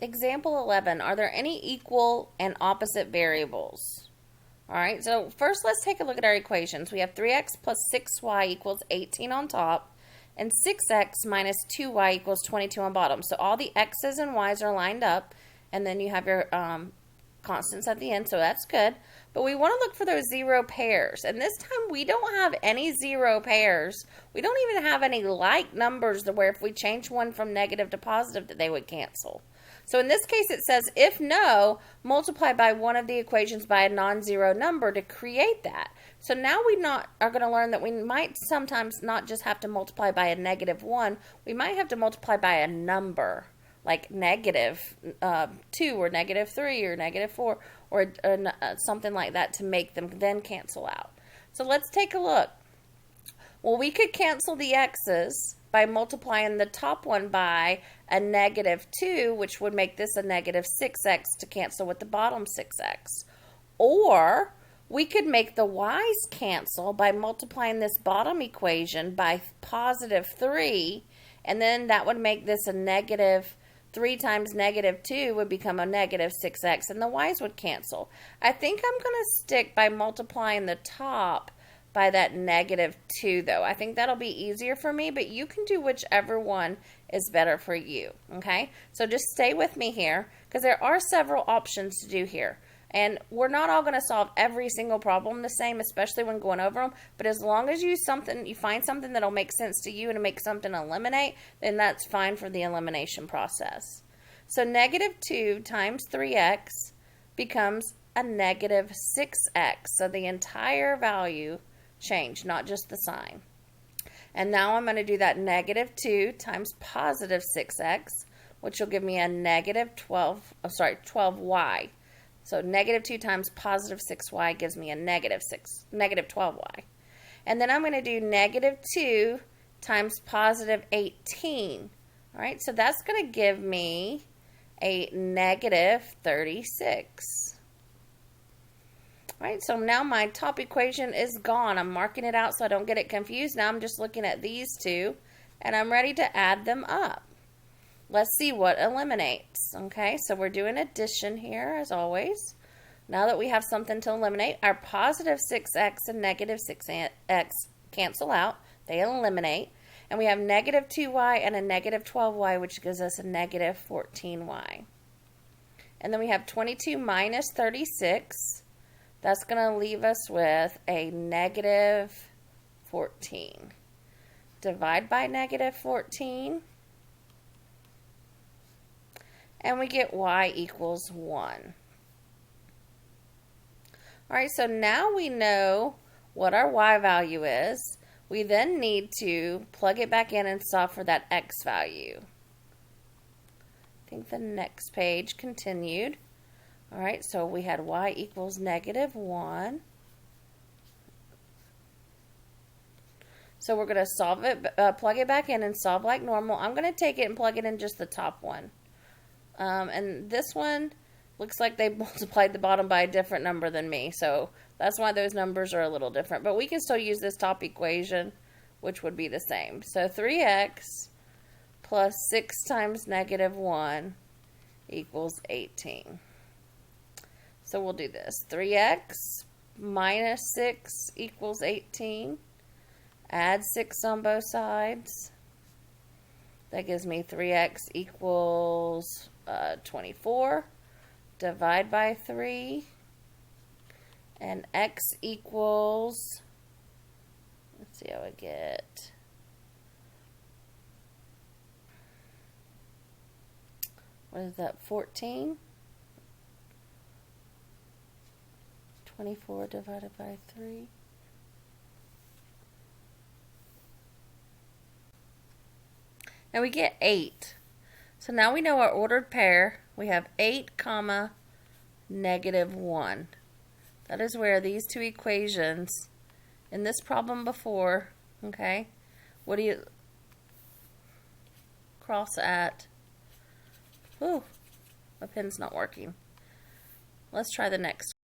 Example 11, are there any equal and opposite variables? All right, so first let's take a look at our equations. We have 3x plus 6y equals 18 on top, and 6x minus 2y equals 22 on bottom. So all the x's and y's are lined up, and then you have your constants at the end, so that's good. But we want to look for those zero pairs, and this time we don't have any zero pairs. We don't even have any like numbers to where if we change one from negative to positive that they would cancel. So in this case it says if no, multiply by one of the equations by a non-zero number to create that. So now we are going to learn that we might sometimes not just have to multiply by a -1, we might have to multiply by a number like -2 or -3 or -4 or something like that to make them then cancel out. So let's take a look. Well, we could cancel the x's by multiplying the top one by a -2, which would make this a -6x to cancel with the bottom 6x. Or we could make the y's cancel by multiplying this bottom equation by +3, and then that would make this a -3 times -2 would become a -6x, and the y's would cancel. I think I'm going to stick by multiplying the top by that -2 though. I think that'll be easier for me, but you can do whichever one is better for you, okay? So just stay with me here because there are several options to do here. And we're not all going to solve every single problem the same, especially when going over them, but as long as you find something that'll make sense to you and make something eliminate, then that's fine for the elimination process. So -2 times 3x becomes a -6x. So the entire value change, not just the sign. And now I'm going to do that -2 times +6x, which will give me a -12y. So -2 times +6y gives me a -12y. And then I'm going to do -2 times +18. All right, so that's going to give me a -36. All right, so now my top equation is gone. I'm marking it out so I don't get it confused. Now I'm just looking at these two, and I'm ready to add them up. Let's see what eliminates. Okay, so we're doing addition here as always. Now that we have something to eliminate, our +6x and -6x cancel out. They eliminate. And we have -2y and a -12y, which gives us a -14y. And then we have 22 minus 36. That's going to leave us with a -14. Divide by -14. And we get y equals 1. All right, so now we know what our y value is. We then need to plug it back in and solve for that x value. I think the next page continued. All right, so we had y equals -1. So we're going to solve it, plug it back in and solve like normal. I'm going to take it and plug it in just the top one. And this one looks like they multiplied the bottom by a different number than me. So that's why those numbers are a little different. But we can still use this top equation, which would be the same. So 3x plus 6 times -1 equals 18. So we'll do this. 3x minus 6 equals 18. Add 6 on both sides. That gives me 3x equals 24. Divide by 3. And x equals, let's see how I get. What is that, 14? 24 divided by 3. And we get 8. So now we know our ordered pair. We have 8 comma -1. That is where these two equations in this problem before, okay, what do you cross at? Ooh, my pen's not working. Let's try the next